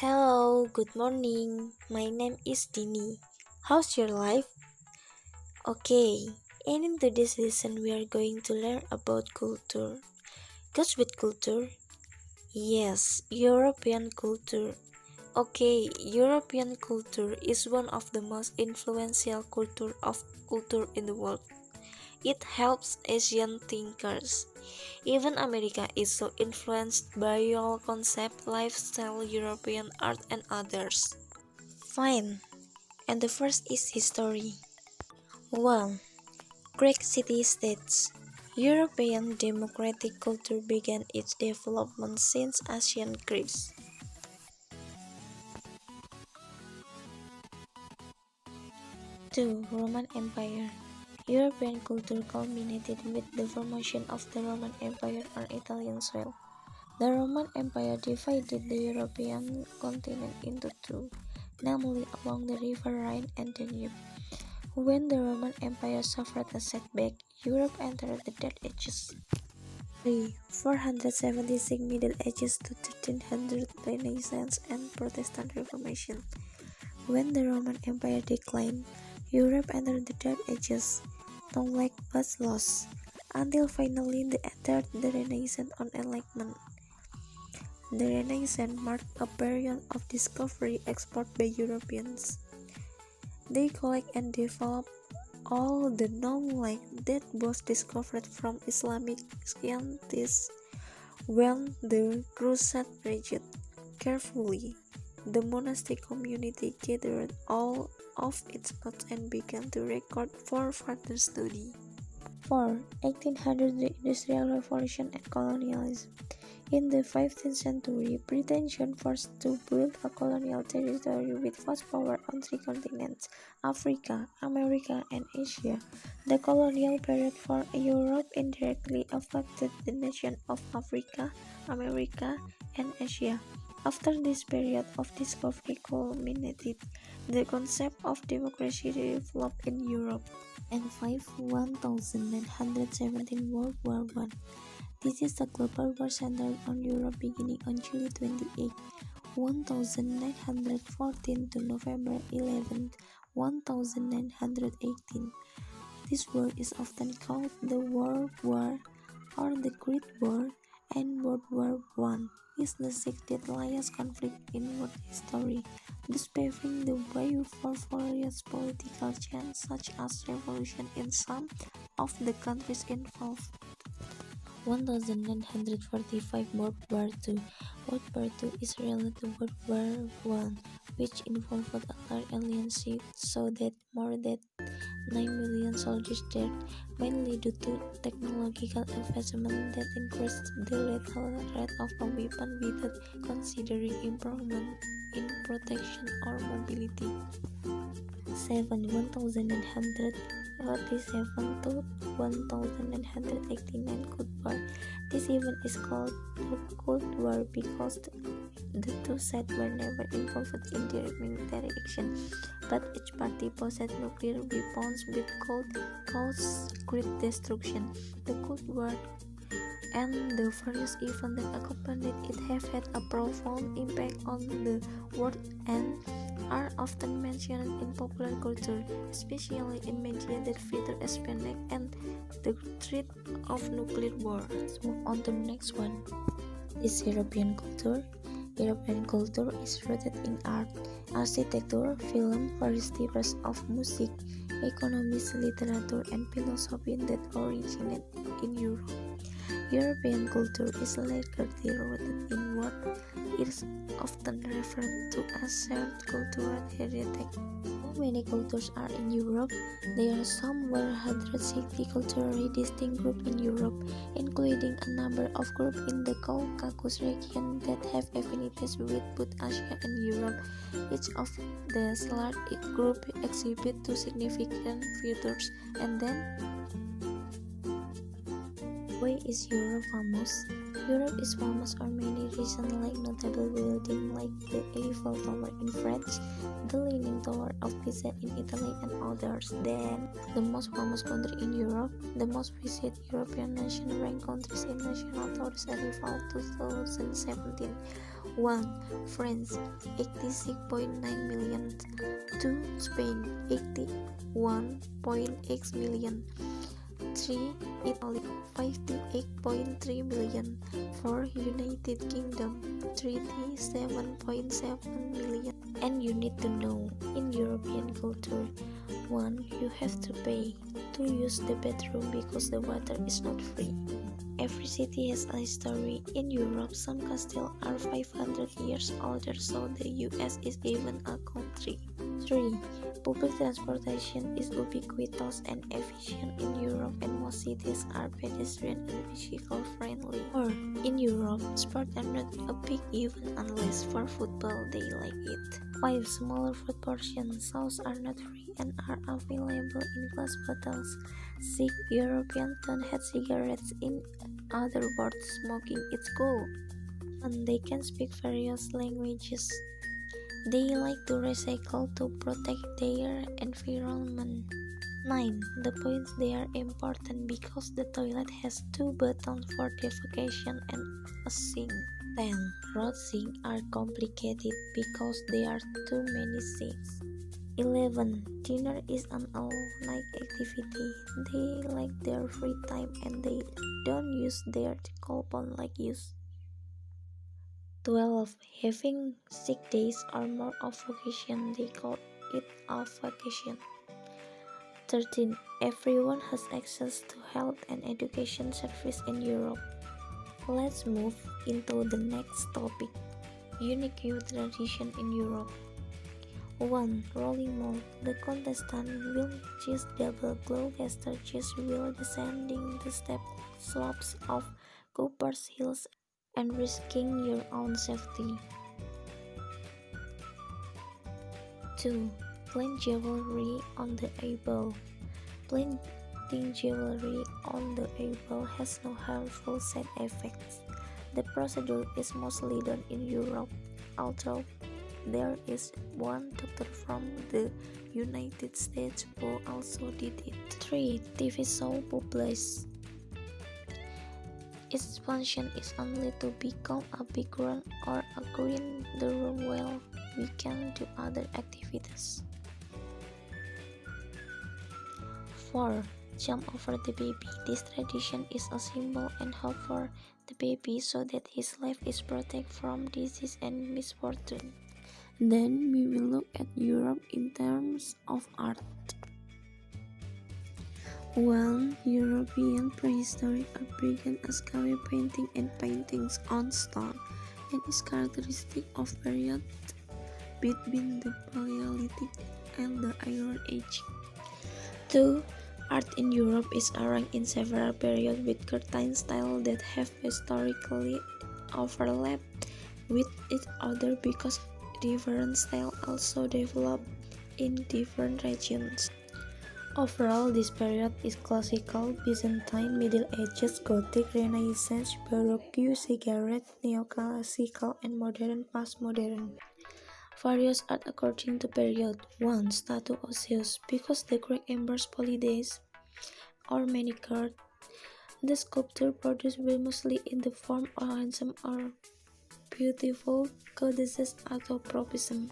Hello, good morning. My name is Dini. How's your life? Okay, and in today's lesson, we are going to learn about culture. Goes with culture? Yes, European culture. Okay, European culture is one of the most influential culture in the world. It helps Asian thinkers. Even America is so influenced by your concept, lifestyle, European art, and others. Fine. And the first is history. 1. Greek city-states. European democratic culture began its development since ancient Greece. 2. Roman Empire. European culture culminated with the formation of the Roman Empire on Italian soil. The Roman Empire divided the European continent into two, namely along the river Rhine and Danube. When the Roman Empire suffered a setback, Europe entered the Dark Ages. 3. 476 Middle Ages to 1300 Renaissance and Protestant Reformation. When the Roman Empire declined, Europe entered the Dark Ages. No lack was lost, until finally they entered the Renaissance on Enlightenment. The Renaissance marked a period of discovery explored by Europeans. They collect and develop all the known light that was discovered from Islamic scientists when the Crusade raged. Carefully, the monastic community gathered all of its notes and began to record for further study. 4. 1800 The Industrial Revolution and Colonialism. In the 15th century, Britain joined forces to build a colonial territory with vast power on three continents, Africa, America, and Asia. The colonial period for Europe indirectly affected the nations of Africa, America, and Asia. After this period of discovery culminated, the concept of democracy developed in Europe. And 5. 1917 World War I. This is the global war centered on Europe beginning on July 28, 1914 to November 11, 1918. This war is often called the World War or the Great War, and World War I is the sixth deadliest conflict in world history, thus paving the way for various political changes such as revolution in some of the countries involved. 1945 World War II. World War II is related to World War I, which involved a large alien ship so that more than 9 million soldiers died, mainly due to technological advancement that increased the lethal rate of a weapon without considering improvement in protection or mobility. 7. 1947 to 1989 Cold War. This event is called the Cold War because the two sides were never involved in direct military action, but each party possessed nuclear weapons which could cause great destruction. The Cold War and the various events that accompanied it have had a profound impact on the world and are often mentioned in popular culture, especially in media that feature espionage and the threat of nuclear war. Let's move on to the next one. Is European culture. European culture is rooted in art, architecture, film, various types of music, economics, literature, and philosophy that originate in Europe. European culture is largely rooted in what is often referred to as shared cultural heritage. How many cultures are in Europe? There are some 160 culturally distinct groups in Europe, including a number of groups in the Caucasus region that have affinities with both Asia and Europe. Each of the large groups exhibit two significant features. And then, why is Europe famous? Europe is famous for many reasons, like notable buildings like the Eiffel Tower in France, the Leaning Tower of Pisa in Italy, and others. Then, the most famous country in Europe. The most visited European nation ranked countries in National Tourist Arrival 2017. 1. France 86.9 million. 2. Spain 81.x million. 3. Italy 58.3 million. 4. United Kingdom 37.7 million. And you need to know, in European culture, 1. You have to pay to use the bathroom because the water is not free. Every city has a story. In Europe, some castles are 500 years older, so the US is even a country. 3. Public transportation is ubiquitous and efficient in Europe, and most cities are pedestrian and bicycle friendly. 4. In Europe, sports are not a big event unless for football they like it. 5. Smaller food portions. Sauces are not free and are available in glass bottles. 6. Europeans don't have cigarettes. In other words, smoking is cool. And they can speak various languages. They like to recycle to protect their environment. 9. The points they are important because the toilet has 2 buttons for defecation and a sink. 10. Road sinks are complicated because there are too many sinks. 11. Dinner is an all-night activity. They like their free time and they don't use their coupon like us. 12. Having 6 days or more of vacation, they call it a vacation. 13. Everyone has access to health and education service in Europe. Let's move into the next topic. Unique youth tradition in Europe. 1. Rolling mall. The contestant will choose double Gloucester cheese while descending the steep slopes of Cooper's Hills and risking your own safety. 2. Plant jewelry on the eyeball. Planting jewelry on the eyeball has no harmful side effects. The procedure is mostly done in Europe, although there is one doctor from the United States who also did it. 3. TV show Publish. Its function is only to become a background or a green the room while we can do other activities. 4. Jump over the baby. This tradition is a symbol and hope for the baby so that his life is protected from disease and misfortune. Then we will look at Europe in terms of art. 1. European prehistoric art began as cave painting and paintings on stone, and is characteristic of period between the Paleolithic and the Iron Age. 2. Art in Europe is arranged in several periods with certain styles that have historically overlapped with each other because different styles also developed in different regions. Overall, this period is Classical, Byzantine, Middle Ages, Gothic, Renaissance, Baroque, Cigarette, Neoclassical, and Modern Postmodern. Various art according to period. 1. Statue of Zeus. Because the Greek emperors Polydays or manicured, the sculpture produced were mostly in the form of handsome or beautiful goddesses anthropomorphism.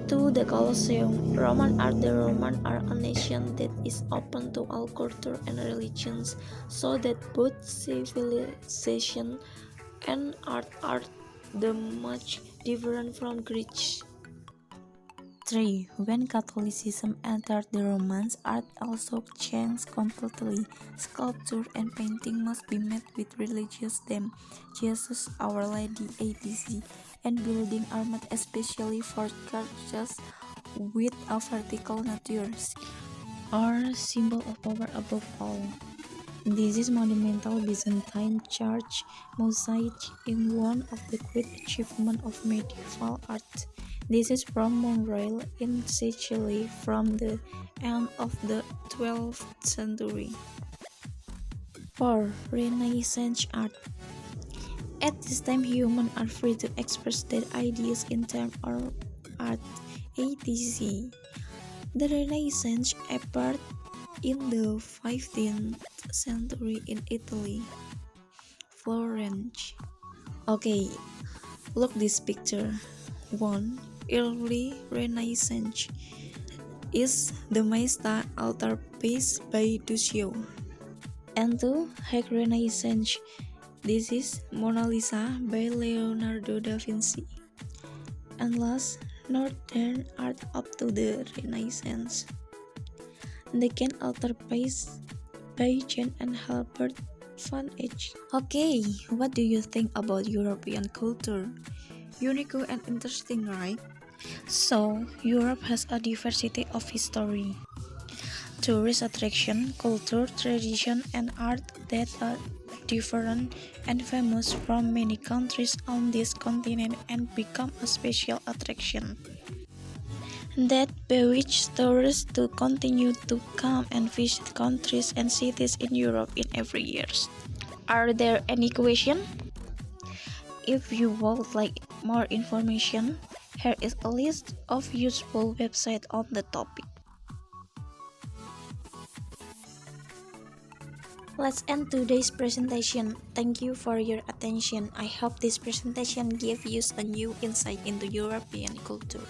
2. The Colosseum. Roman art. The Roman are a nation that is open to all culture and religions, so that both civilization and art are the much different from Greece. 3. When Catholicism entered the Romans, art also changed completely. Sculpture and painting must be met with religious themes, Jesus, Our Lady, etc., and buildings are made especially for churches with a vertical nature, or symbol of power above all. This is monumental Byzantine church mosaic in one of the great achievements of medieval art. This is from Monreale in Sicily from the end of the 12th century. 4. Renaissance art. At this time, humans are free to express their ideas in terms of art, etc. The Renaissance appeared in the 15th century in Italy, Florence. Okay, Look this picture. 1. Early Renaissance is the Maesta altarpiece by Duccio. And 2. High Renaissance. This is Mona Lisa by Leonardo da Vinci. And last, Northern art up to the Renaissance. The Ken altarpiece by Jean and Albert van Eyck. Okay, what do you think about European culture? Unique and interesting, right? So, Europe has a diversity of history, tourist attraction, culture, tradition, and art that are different and famous from many countries on this continent and become a special attraction that bewitches tourists to continue to come and visit countries and cities in Europe in every year. Are there any questions? If you would like more information, here is a list of useful websites on the topic. Let's end today's presentation. Thank you for your attention. I hope this presentation gave you a new insight into European culture.